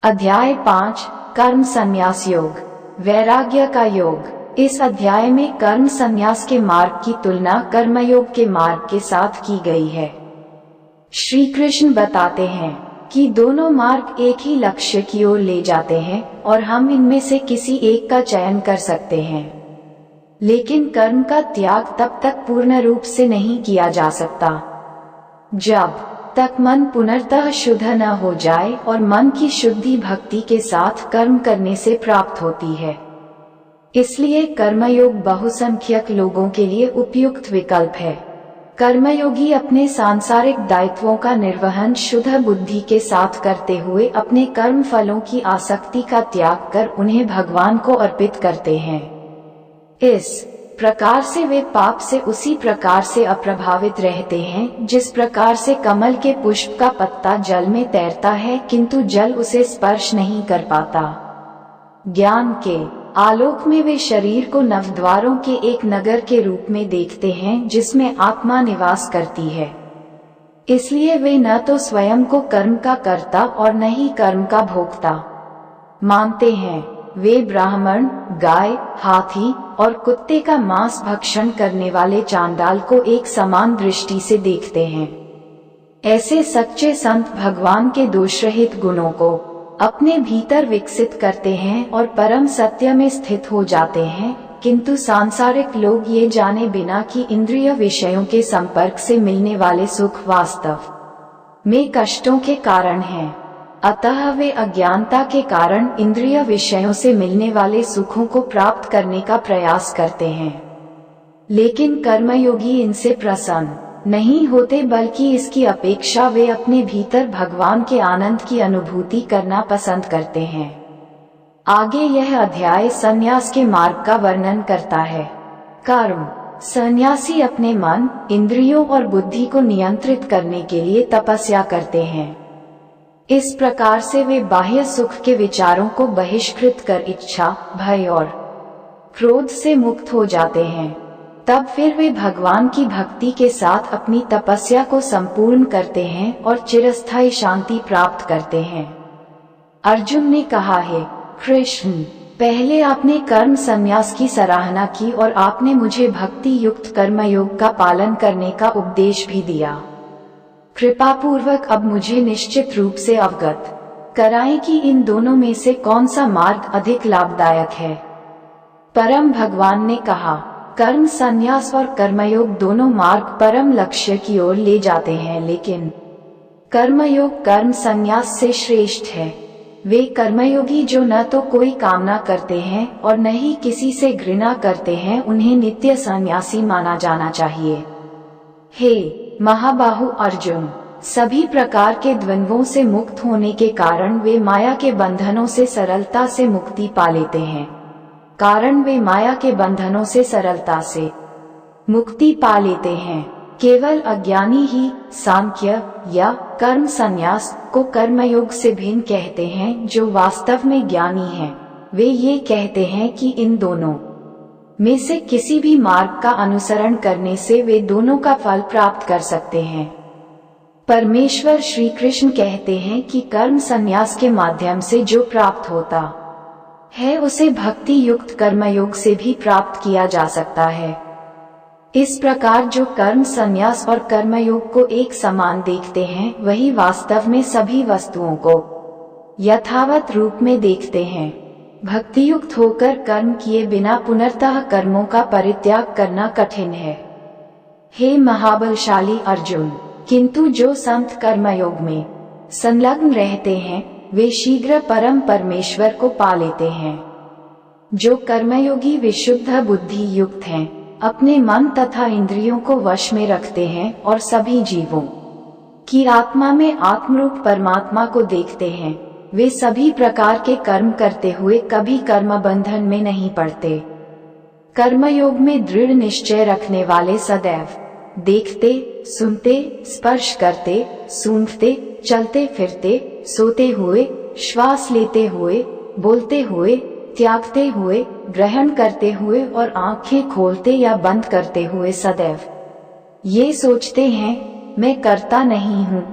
अध्याय 5 कर्म संन्यास योग, वैराग्य का योग। इस अध्याय में कर्म संन्यास के मार्ग की तुलना कर्मयोग के मार्ग के साथ की गई है। श्री कृष्ण बताते हैं कि दोनों मार्ग एक ही लक्ष्य की ओर ले जाते हैं और हम इनमें से किसी एक का चयन कर सकते हैं, लेकिन कर्म का त्याग तब तक पूर्ण रूप से नहीं किया जा सकता जब तक मन पुनर्तः शुद्ध न हो जाए, और मन की शुद्धि भक्ति के साथ कर्म करने से प्राप्त होती है। इसलिए कर्मयोग बहुसंख्यक लोगों के लिए उपयुक्त विकल्प है। कर्मयोगी अपने सांसारिक दायित्वों का निर्वहन शुद्ध बुद्धि के साथ करते हुए अपने कर्म फलों की आसक्ति का त्याग कर उन्हें भगवान को अर्पित करते हैं। इस प्रकार से वे पाप से उसी प्रकार से अप्रभावित रहते हैं जिस प्रकार से कमल के पुष्प का पत्ता जल में तैरता है किंतु जल उसे स्पर्श नहीं कर पाता। ज्ञान के आलोक में वे शरीर को नवद्वारों के एक नगर के रूप में देखते हैं जिसमें आत्मा निवास करती है। इसलिए वे न तो स्वयं को कर्म का कर्ता और न ही कर्म का भोक्ता मानते हैं। वे ब्राह्मण, गाय, हाथी और कुत्ते का मांस भक्षण करने वाले चांडाल को एक समान दृष्टि से देखते हैं। ऐसे सच्चे संत भगवान के दोषरहित गुणों को अपने भीतर विकसित करते हैं और परम सत्य में स्थित हो जाते हैं, किंतु सांसारिक लोग ये जाने बिना कि इंद्रिय विषयों के संपर्क से मिलने वाले सुख वास्तव में कष्टों के कारण हैं। अतः वे अज्ञानता के कारण इंद्रिय विषयों से मिलने वाले सुखों को प्राप्त करने का प्रयास करते हैं, लेकिन कर्मयोगी इनसे प्रसन्न नहीं होते, बल्कि इसकी अपेक्षा वे अपने भीतर भगवान के आनंद की अनुभूति करना पसंद करते हैं। आगे यह अध्याय संन्यास के मार्ग का वर्णन करता है। कर्म संन्यासी अपने मन, इंद्रियों और बुद्धि को नियंत्रित करने के लिए तपस्या करते हैं। इस प्रकार से वे बाह्य सुख के विचारों को बहिष्कृत कर इच्छा, भय और क्रोध से मुक्त हो जाते हैं। तब फिर वे भगवान की भक्ति के साथ अपनी तपस्या को संपूर्ण करते हैं और चिरस्थायी शांति प्राप्त करते हैं। अर्जुन ने कहा, है कृष्ण, पहले आपने कर्म संन्यास की सराहना की और आपने मुझे भक्ति युक्त कर्मयोग का पालन करने का उपदेश भी दिया। कृपा पूर्वक अब मुझे निश्चित रूप से अवगत कराएं कि इन दोनों में से कौन सा मार्ग अधिक लाभदायक है। परम भगवान ने कहा, कर्म संन्यास और कर्मयोग दोनों मार्ग परम लक्ष्य की ओर ले जाते हैं, लेकिन कर्मयोग कर्म संन्यास से श्रेष्ठ है। वे कर्मयोगी जो न तो कोई कामना करते हैं और न ही किसी से घृणा करते हैं, उन्हें नित्य संन्यासी माना जाना चाहिए। हे महाबाहु अर्जुन, सभी प्रकार के द्वंद्वों से मुक्त होने के कारण वे माया के बंधनों से सरलता से मुक्ति पा लेते हैं। कारण वे माया के बंधनों से सरलता से मुक्ति पा लेते हैं। केवल अज्ञानी ही सांख्य या कर्म संन्यास को कर्मयोग से भिन्न कहते हैं। जो वास्तव में ज्ञानी हैं, वे ये कहते हैं कि इन दोनों में से किसी भी मार्ग का अनुसरण करने से वे दोनों का फल प्राप्त कर सकते हैं। परमेश्वर श्री कृष्ण कहते हैं कि कर्म संन्यास के माध्यम से जो प्राप्त होता है उसे भक्ति युक्त कर्मयोग से भी प्राप्त किया जा सकता है। इस प्रकार जो कर्म संन्यास और कर्मयोग को एक समान देखते हैं, वही वास्तव में सभी वस्तुओं को यथावत रूप में देखते हैं। भक्ति युक्त होकर कर्म किए बिना पुनर्तः कर्मों का परित्याग करना कठिन है। हे महाबलशाली अर्जुन, किंतु जो संत कर्मयोग में संलग्न रहते हैं, वे शीघ्र परम परमेश्वर को पा लेते हैं। जो कर्मयोगी विशुद्ध बुद्धि युक्त हैं, अपने मन तथा इंद्रियों को वश में रखते हैं और सभी जीवों की आत्मा में आत्मरूप परमात्मा को देखते हैं, वे सभी प्रकार के कर्म करते हुए कभी कर्म बंधन में नहीं पड़ते। कर्मयोग में दृढ़ निश्चय रखने वाले सदैव देखते, सुनते, स्पर्श करते, सूंघते, चलते फिरते, सोते हुए, श्वास लेते हुए, बोलते हुए, त्यागते हुए, ग्रहण करते हुए और आंखें खोलते या बंद करते हुए सदैव ये सोचते हैं, मैं करता नहीं हूँ,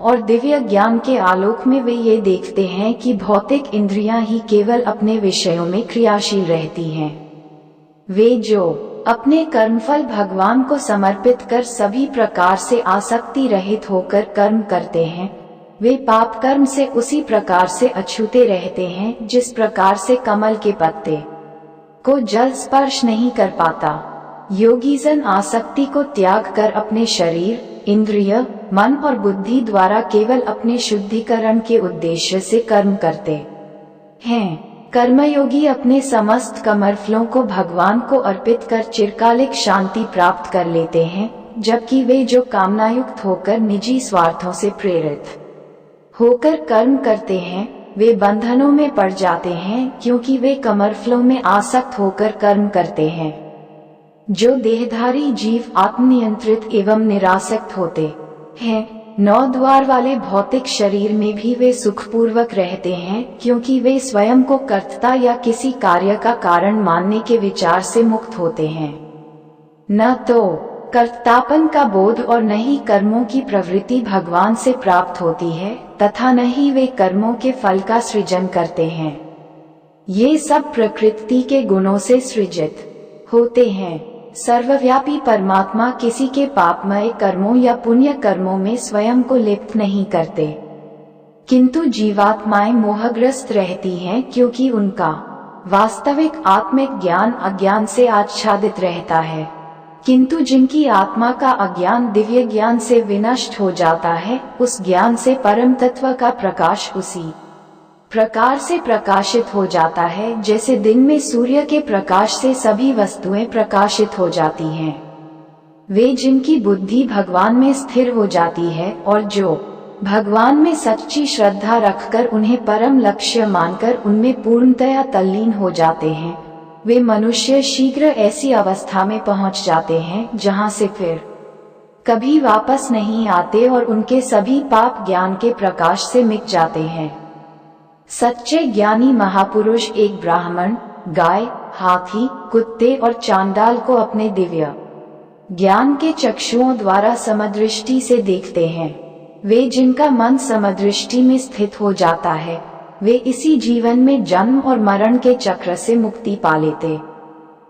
और दिव्य ज्ञान के आलोक में वे ये देखते हैं कि भौतिक इंद्रियां ही केवल अपने विषयों में क्रियाशील रहती हैं। वे जो अपने कर्मफल भगवान को समर्पित कर सभी प्रकार से आसक्ति रहित होकर कर्म करते हैं, वे पाप कर्म से उसी प्रकार से अछूते रहते हैं जिस प्रकार से कमल के पत्ते को जल स्पर्श नहीं कर पाता। योगीजन आसक्ति को त्याग कर अपने शरीर, इंद्रिय, मन और बुद्धि द्वारा केवल अपने शुद्धिकरण के उद्देश्य से कर्म करते हैं। कर्मयोगी अपने समस्त कर्मफलों को भगवान को अर्पित कर चिरकालिक शांति प्राप्त कर लेते हैं, जबकि वे जो कामनायुक्त होकर निजी स्वार्थों से प्रेरित होकर कर्म करते हैं, वे बंधनों में पड़ जाते हैं, क्योंकि वे कर्मफलों में आसक्त होकर कर्म करते हैं। जो देहधारी जीव आत्मनियंत्रित एवं निरासक्त होते हैं, 9 द्वार वाले भौतिक शरीर में भी वे सुखपूर्वक रहते हैं, क्योंकि वे स्वयं को कर्ता या किसी कार्य का कारण मानने के विचार से मुक्त होते हैं। न तो कर्तापन का बोध और न ही कर्मों की प्रवृत्ति भगवान से प्राप्त होती है, तथा न ही वे कर्मों के फल का सृजन करते हैं। ये सब प्रकृति के गुणों से सृजित होते हैं। सर्वव्यापी परमात्मा किसी के पापमय कर्मों या पुण्य कर्मों में स्वयं को लिप्त नहीं करते, किंतु जीवात्माएं मोहग्रस्त रहती हैं, क्योंकि उनका वास्तविक आत्मिक ज्ञान अज्ञान से आच्छादित रहता है। किंतु जिनकी आत्मा का अज्ञान दिव्य ज्ञान से विनष्ट हो जाता है, उस ज्ञान से परम तत्व का प्रकाश उसी प्रकार से प्रकाशित हो जाता है जैसे दिन में सूर्य के प्रकाश से सभी वस्तुएं प्रकाशित हो जाती हैं। वे जिनकी बुद्धि भगवान में स्थिर हो जाती है और जो भगवान में सच्ची श्रद्धा रखकर उन्हें परम लक्ष्य मानकर उनमें पूर्णतया तल्लीन हो जाते हैं, वे मनुष्य शीघ्र ऐसी अवस्था में पहुंच जाते हैं जहां से फिर कभी वापस नहीं आते और उनके सभी पाप ज्ञान के प्रकाश से मिट जाते हैं। सच्चे ज्ञानी महापुरुष एक ब्राह्मण, गाय, हाथी, कुत्ते और चांडाल को अपने दिव्य ज्ञान के चक्षुओं द्वारा समदृष्टि से देखते हैं। वे जिनका मन समदृष्टि में स्थित हो जाता है, वे इसी जीवन में जन्म और मरण के चक्र से मुक्ति पा लेते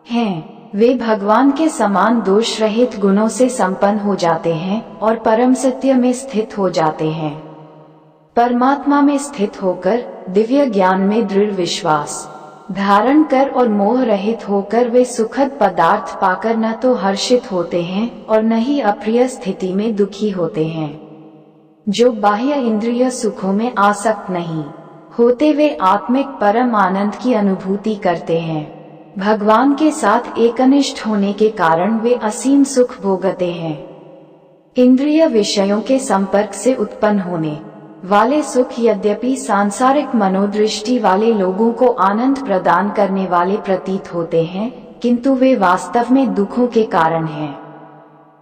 हैं। वे भगवान के समान दोष रहित गुणों से संपन्न हो जाते हैं और परम सत्य में स्थित हो जाते हैं। परमात्मा में स्थित होकर दिव्य ज्ञान में दृढ़ विश्वास धारण कर और मोह रहित होकर वे सुखद पदार्थ पाकर न तो हर्षित होते हैं और न ही अप्रिय स्थिति में दुखी होते हैं। जो बाह्य इंद्रिय सुखों में आसक्त नहीं होते, वे आत्मिक परम आनंद की अनुभूति करते हैं। भगवान के साथ एकनिष्ठ होने के कारण वे असीम सुख भोगते हैं। इंद्रिय विषयों के संपर्क से उत्पन्न होने वाले सुख यद्यपि सांसारिक मनोदृष्टि वाले लोगों को आनंद प्रदान करने वाले प्रतीत होते हैं, किंतु वे वास्तव में दुखों के कारण हैं।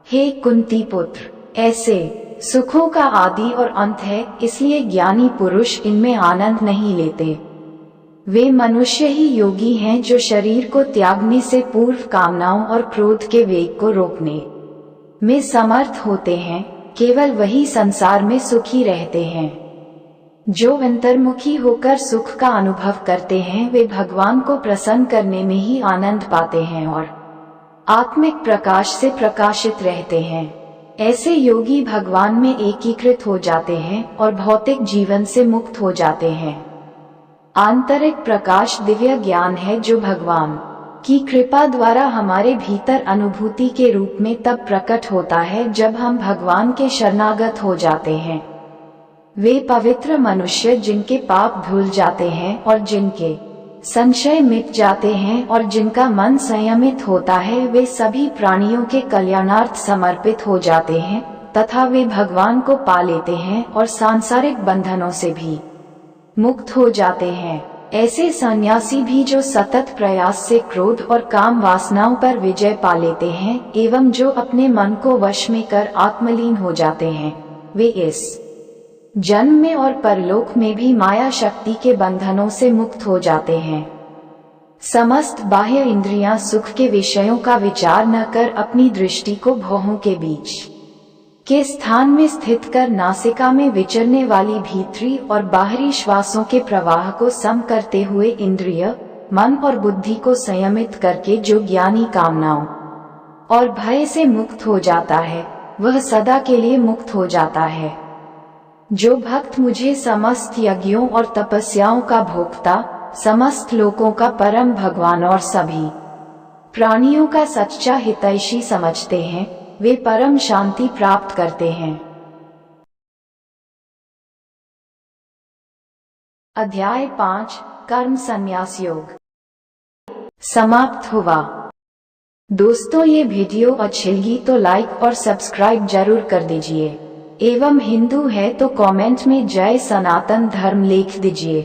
हे कुंती पुत्र, ऐसे सुखों का आदि और अंत है, इसलिए ज्ञानी पुरुष इनमें आनंद नहीं लेते। वे मनुष्य ही योगी हैं जो शरीर को त्यागने से पूर्व कामनाओं और क्रोध के वेग को रोकने में समर्थ होते हैं। केवल वही संसार में सुखी रहते हैं। जो अंतर्मुखी होकर सुख का अनुभव करते हैं, वे भगवान को प्रसन्न करने में ही आनंद पाते हैं और आत्मिक प्रकाश से प्रकाशित रहते हैं। ऐसे योगी भगवान में एकीकृत हो जाते हैं और भौतिक जीवन से मुक्त हो जाते हैं। आंतरिक प्रकाश दिव्य ज्ञान है जो भगवान की कृपा द्वारा हमारे भीतर अनुभूति के रूप में तब प्रकट होता है जब हम भगवान के शरणागत हो जाते हैं। वे पवित्र मनुष्य जिनके पाप धुल जाते हैं और जिनके संशय मिट जाते हैं और जिनका मन संयमित होता है, वे सभी प्राणियों के कल्याणार्थ समर्पित हो जाते हैं तथा वे भगवान को पा लेते हैं और सांसारिक बंधनों से भी मुक्त हो जाते हैं। ऐसे सन्यासी भी जो सतत प्रयास से क्रोध और काम वासनाओं पर विजय पा लेते हैं एवं जो अपने मन को वश में कर आत्मलीन हो जाते हैं, वे इस जन्म में और परलोक में भी माया शक्ति के बंधनों से मुक्त हो जाते हैं। समस्त बाह्य इंद्रियां सुख के विषयों का विचार न कर अपनी दृष्टि को भौहों के बीच के स्थान में स्थित कर नासिका में विचरने वाली भीतरी और बाहरी श्वासों के प्रवाह को सम करते हुए इंद्रिय, मन और बुद्धि को संयमित करके जो ज्ञानी कामनाओं और भय से मुक्त हो जाता है, वह सदा के लिए मुक्त हो जाता है। जो भक्त मुझे समस्त यज्ञों और तपस्याओं का भोक्ता, समस्त लोकों का परम भगवान और सभी प्राणियों का सच्चा हितैषी समझते हैं, वे परम शांति प्राप्त करते हैं। अध्याय 5 कर्म संन्यास योग समाप्त हुआ। दोस्तों, ये वीडियो अच्छी लगी तो लाइक और सब्सक्राइब जरूर कर दीजिए एवं हिंदू है तो कमेंट में जय सनातन धर्म लिख दीजिए।